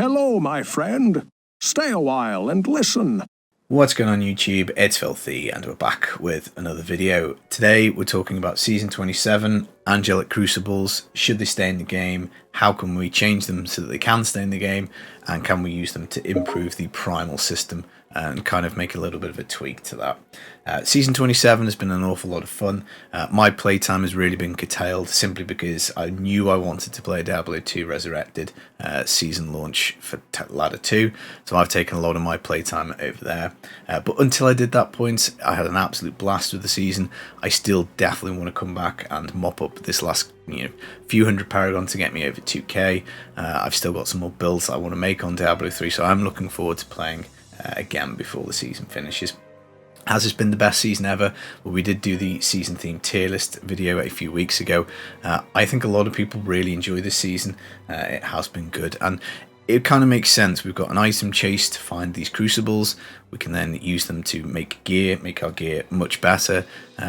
Hello, my friend. Stay a while and listen. What's going on YouTube? It's Filthy and we're back with another video. Today we're talking about Season 27, Angelic Crucibles. Should they stay in the game? How can we change them so that they can stay in the game? And can we use them to improve the primal system and kind of make a little bit of a tweak to that? Season 27 has been an awful lot of fun. My playtime has really been curtailed simply because I knew I wanted to play Diablo 2 Resurrected season launch for Ladder 2, so I've taken a lot of my playtime over there. But until I did that point, I had an absolute blast with the season. I still definitely want to come back and mop up this last few hundred Paragon to get me over 2k. I've still got some more builds that I want to make on Diablo 3, so I'm looking forward to playing again before the season finishes. Has this been the best season ever? Well, we did do the season theme tier list video a few weeks ago. I think a lot of people really enjoy this season. It has been good, and it kind of makes sense. We've got an item chase to find these crucibles. We can then use them to make gear, make our gear much better.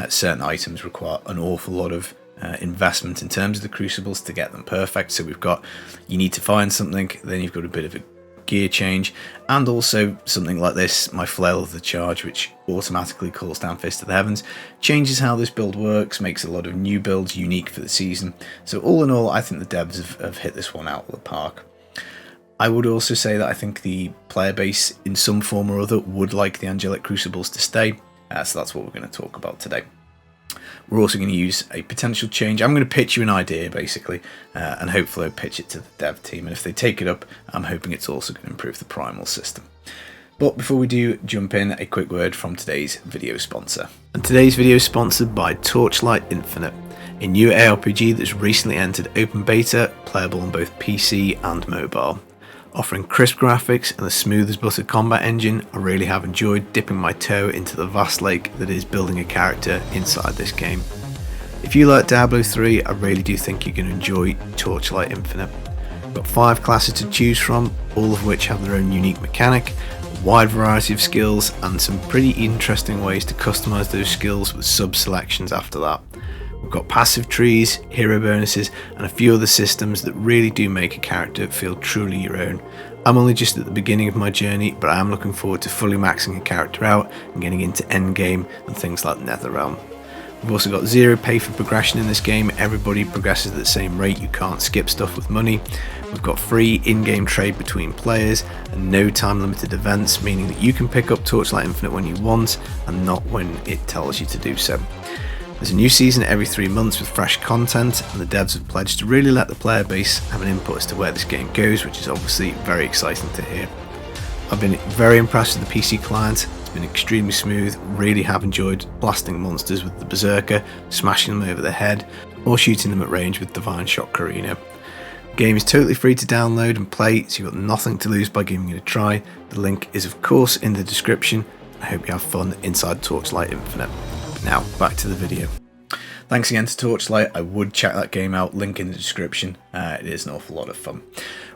Certain items require an awful lot of investment in terms of the crucibles to get them perfect. So we've got, you need to find something, then you've got a bit of a gear change, and also something like this, my Flail of the Charge, which automatically calls down Fist of the Heavens, changes how this build works, makes a lot of new builds unique for the season. So all in all, I think the devs have hit this one out of the park. I would also say that I think the player base in some form or other would like the Angelic Crucibles to stay, so that's what we're going to talk about today. We're also going to use a potential change. I'm going to pitch you an idea basically, and hopefully I'll pitch it to the dev team, and if they take it up, I'm hoping it's also going to improve the primal system. But before we do jump in, a quick word from today's video sponsor. And today's video is sponsored by Torchlight Infinite, a new ARPG that's recently entered open beta, playable on both PC and mobile. Offering crisp graphics and a smooth as butter combat engine, I really have enjoyed dipping my toe into the vast lake that is building a character inside this game. If you like Diablo 3, I really do think you're going to enjoy Torchlight Infinite. We've got 5 classes to choose from, all of which have their own unique mechanic, a wide variety of skills, and some pretty interesting ways to customize those skills with sub-selections after that. We've got passive trees, hero bonuses, and a few other systems that really do make a character feel truly your own. I'm only just at the beginning of my journey, but I am looking forward to fully maxing a character out and getting into endgame and things like Netherrealm. We've also got zero pay for progression in this game. Everybody progresses at the same rate, you can't skip stuff with money. We've got free in-game trade between players and no time limited events, meaning that you can pick up Torchlight Infinite when you want and not when it tells you to do so. There's a new season every 3 months with fresh content, and the devs have pledged to really let the player base have an input as to where this game goes, which is obviously very exciting to hear. I've been very impressed with the PC client. It's been extremely smooth, really have enjoyed blasting monsters with the Berserker, smashing them over the head, or shooting them at range with Divine Shot Karina. The game is totally free to download and play, so you've got nothing to lose by giving it a try. The link is of course in the description. I hope you have fun inside Torchlight Infinite. Now, back to the video. Thanks again to Torchlight. I would check that game out, link in the description. It is an awful lot of fun.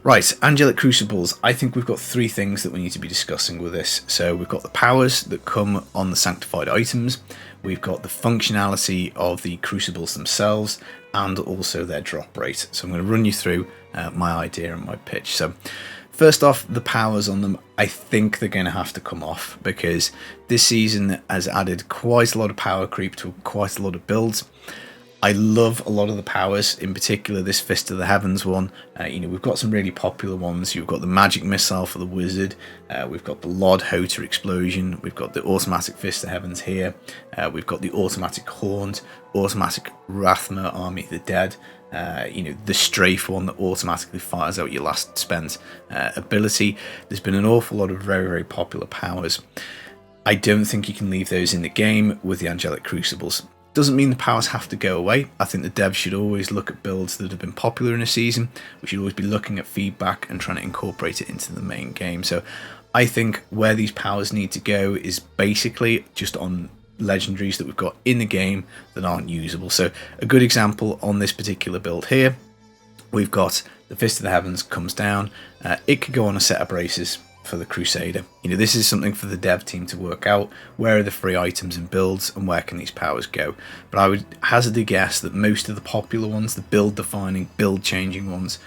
Right, Angelic Crucibles. I think we've got 3 things that we need to be discussing with this. So we've got the powers that come on the Sanctified Items, we've got the functionality of the Crucibles themselves, and also their drop rate. So I'm going to run you through my idea and my pitch. So first off, the powers on them, I think they're going to have to come off because this season has added quite a lot of power creep to quite a lot of builds. I love a lot of the powers, in particular this Fist of the Heavens one. We've got some really popular ones. You've got the magic missile for the wizard, we've got the Lord Hoter explosion, we've got the automatic Fist of Heavens here, we've got the automatic Horned, automatic Rathma Army of the Dead, the strafe one that automatically fires out your last spent ability. There's been an awful lot of very, very popular powers. I don't think you can leave those in the game with the Angelic Crucibles. Doesn't mean the powers have to go away. I think the devs should always look at builds that have been popular in a season. We should always be looking at feedback and trying to incorporate it into the main game. So I think where these powers need to go is basically just on legendaries that we've got in the game that aren't usable. So a good example on this particular build here, we've got the Fist of the Heavens comes down. It could go on a set of braces for the Crusader. You know, this is something for the dev team to work out. Where are the free items and builds, and where can these powers go? But I would hazard a guess that most of the popular ones, the build defining, build changing ones,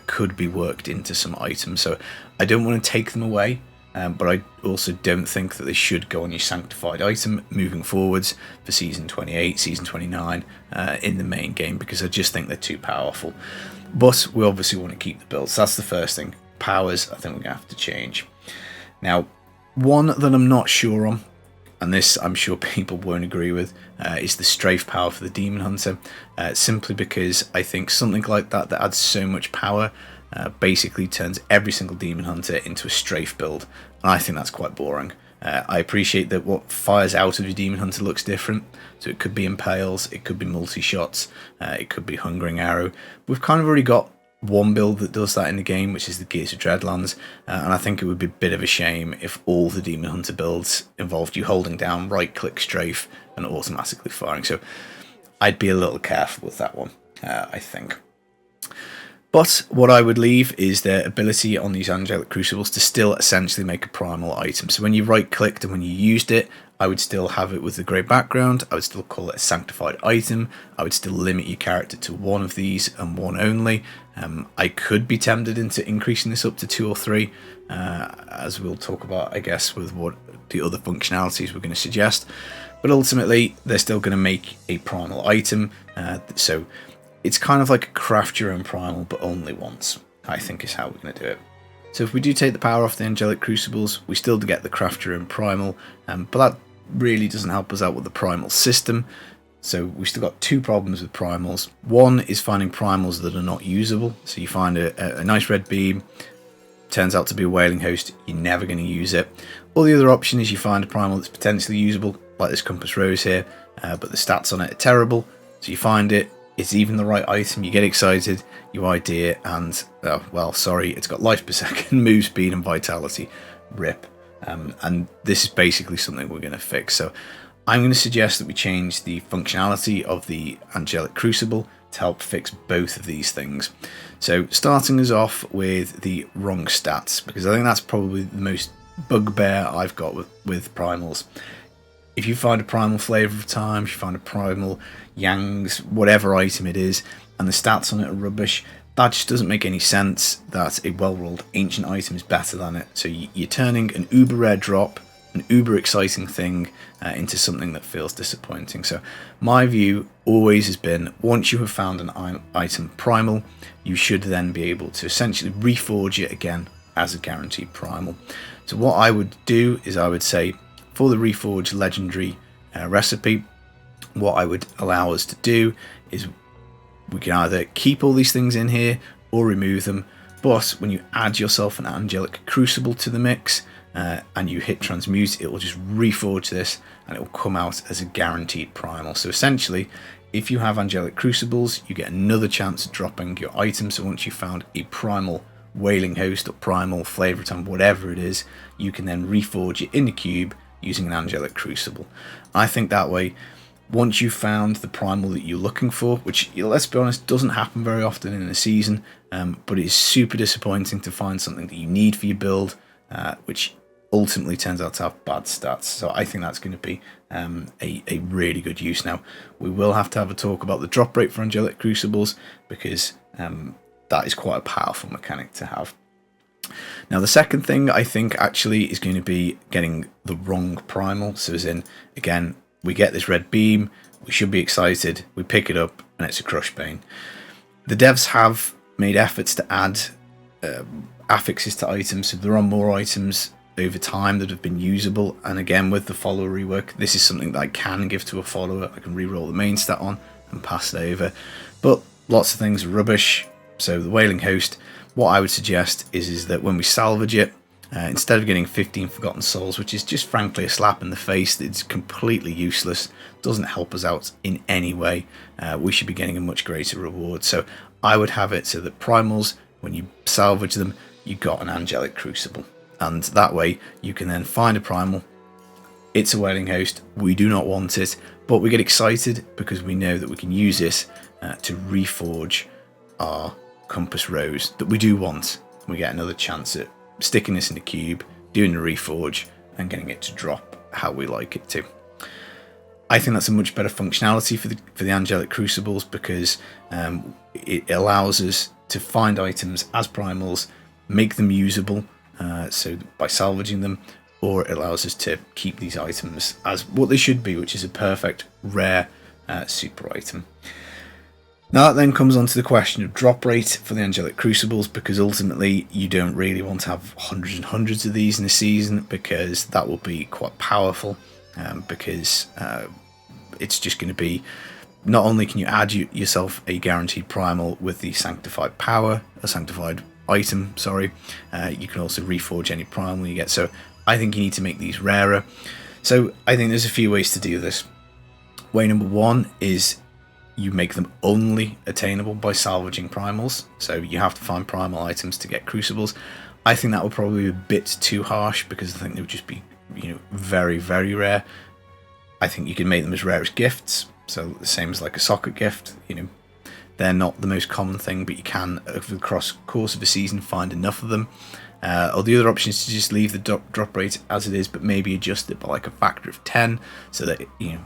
could be worked into some items. So I don't want to take them away, but I also don't think that they should go on your sanctified item moving forwards for season 28, season 29 in the main game, because I just think they're too powerful. But we obviously want to keep the builds. That's the first thing. Powers, I think we're going to have to change. Now, one that I'm not sure on, and this I'm sure people won't agree with, is the strafe power for the Demon Hunter. Simply because I think something like that adds so much power basically turns every single Demon Hunter into a strafe build, and I think that's quite boring. I appreciate that what fires out of your Demon Hunter looks different, so it could be Impales, it could be multi-shots, it could be Hungering Arrow. We've kind of already got one build that does that in the game, which is the Gears of Dreadlands, and I think it would be a bit of a shame if all the Demon Hunter builds involved you holding down right-click strafe and automatically firing, so I'd be a little careful with that one, I think. But what I would leave is their ability on these Angelic Crucibles to still essentially make a primal item. So when you right clicked and when you used it, I would still have it with the grey background, I would still call it a sanctified item, I would still limit your character to one of these and one only. I could be tempted into increasing this up to 2 or 3, as we'll talk about, I guess, with what the other functionalities we're going to suggest. But ultimately, they're still going to make a primal item, so it's kind of like a craft your own primal, but only once, I think is how we're going to do it. So if we do take the power off the Angelic Crucibles, we still get the craft your own primal, but that really doesn't help us out with the primal system. So we've still got 2 problems with primals. One is finding primals that are not usable. So you find a nice red beam, turns out to be a wailing host, you're never going to use it. Or the other option is you find a primal that's potentially usable, like this Compass Rose here, but the stats on it are terrible. So you find it, it's even the right item, you get excited, you ID it, and, well, sorry, it's got life per second, move speed, and vitality. RIP. And this is basically something we're going to fix. So I'm going to suggest that we change the functionality of the Angelic Crucible to help fix both of these things. So starting us off with the wrong stats, because I think that's probably the most bugbear I've got with primals. If you find a primal Flavor of Time, if you find a primal Yang's, whatever item it is, and the stats on it are rubbish, that just doesn't make any sense that a well-rolled ancient item is better than it. So you're turning an uber rare drop, an uber exciting thing, into something that feels disappointing. So my view always has been, once you have found an item primal, you should then be able to essentially reforge it again as a guaranteed primal. So what I would do is I would say, for the reforge legendary recipe, what I would allow us to do is we can either keep all these things in here or remove them, but when you add yourself an Angelic Crucible to the mix and you hit transmute, it will just reforge this and it will come out as a guaranteed primal. So essentially, if you have Angelic Crucibles, you get another chance at dropping your item. So once you've found a primal Wailing Host or primal Flavor of Time, whatever it is, you can then reforge it in the cube using an Angelic Crucible. I think that way, once you've found the primal that you're looking for, which, let's be honest, doesn't happen very often in a season, but it is super disappointing to find something that you need for your build, which ultimately turns out to have bad stats. So I think that's going to be a really good use. Now, we will have to have a talk about the drop rate for Angelic Crucibles, because that is quite a powerful mechanic to have. Now, the second thing I think actually is going to be getting the wrong primal. So as in, again, we get this red beam, we should be excited, we pick it up, and it's a Crushbane. The devs have made efforts to add affixes to items, so there are more items over time that have been usable, and again, with the follower rework, this is something that I can give to a follower. I can re-roll the main stat on and pass it over, but lots of things are rubbish. So the Wailing Host, what I would suggest is that when we salvage it, instead of getting 15 Forgotten Souls, which is just frankly a slap in the face, it's completely useless, doesn't help us out in any way, we should be getting a much greater reward. So I would have it so that primals, when you salvage them, you got an Angelic Crucible, and that way you can then find a primal. It's a Wailing Host, we do not want it, but we get excited because we know that we can use this to reforge our Compass Rose that we do want. We get another chance at sticking this in the cube doing the reforge, and getting it to drop how we like it to. I think that's a much better functionality for the Angelic Crucibles, because it allows us to find items as primals, make them usable, so by salvaging them, or it allows us to keep these items as what they should be, which is a perfect rare super item. Now that then comes on to the question of drop rate for the Angelic Crucibles, because ultimately you don't really want to have hundreds and hundreds of these in a season, because that will be quite powerful, because it's just going to be, not only can you add yourself a guaranteed primal with the sanctified item, sorry, you can also reforge any primal you get. So I think you need to make these rarer. So I think there's a few ways to do this. Way number one is you make them only attainable by salvaging primals. So you have to find primal items to get crucibles. I think that would probably be a bit too harsh, because I think they would just be, very, very rare. I think you can make them as rare as gifts, so the same as like a socket gift. They're not the most common thing, but you can, over the course of a season, find enough of them. Or the other option is to just leave the drop rate as it is, but maybe adjust it by like a factor of 10, so that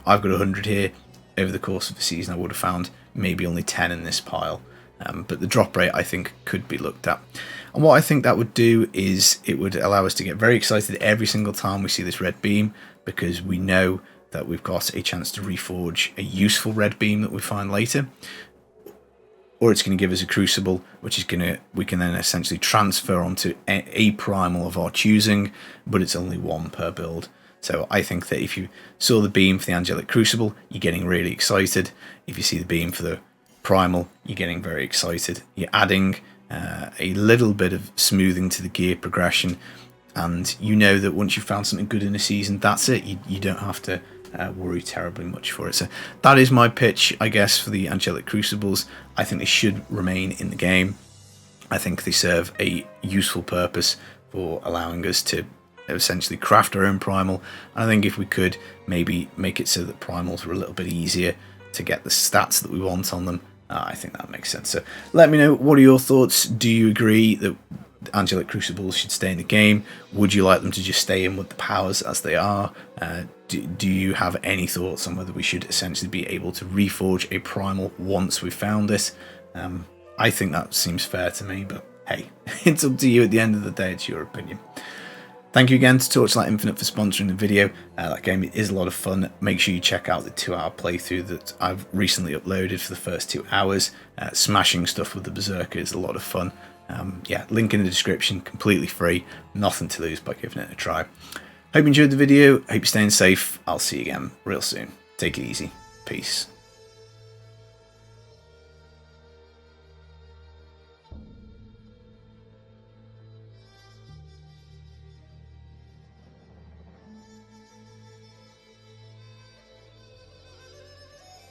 I've got 100 here. Over the course of a season, I would have found maybe only 10 in this pile. But the drop rate, I think, could be looked at. And what I think that would do is it would allow us to get very excited every single time we see this red beam, because we know that we've got a chance to reforge a useful red beam that we find later. Or it's going to give us a crucible, which is we can then essentially transfer onto a primal of our choosing, but it's only one per build. So I think that if you saw the beam for the Angelic Crucible, you're getting really excited. If you see the beam for the primal, you're getting very excited. You're adding a little bit of smoothing to the gear progression, and you know that once you've found something good in a season, that's it. You don't have to worry terribly much for it. So that is my pitch, I guess, for the Angelic Crucibles. I think they should remain in the game. I think they serve a useful purpose for allowing us to essentially craft our own primal. And I think if we could maybe make it so that primals were a little bit easier to get the stats that we want on them, I think that makes sense. So let me know, what are your thoughts? Do you agree that Angelic Crucibles should stay in the game? Would you like them to just stay in with the powers as they are? Do you have any thoughts on whether we should essentially be able to reforge a primal once we've found this? I think that seems fair to me, but hey, it's up to you at the end of the day. It's your opinion. Thank you again to Torchlight Infinite for sponsoring the video. That game is a lot of fun. Make sure you check out the 2-hour playthrough that I've recently uploaded for the first 2 hours. Smashing stuff with the Berserker is a lot of fun. Yeah, link in the description, completely free. Nothing to lose by giving it a try. Hope you enjoyed the video. Hope you're staying safe. I'll see you again real soon. Take it easy. Peace.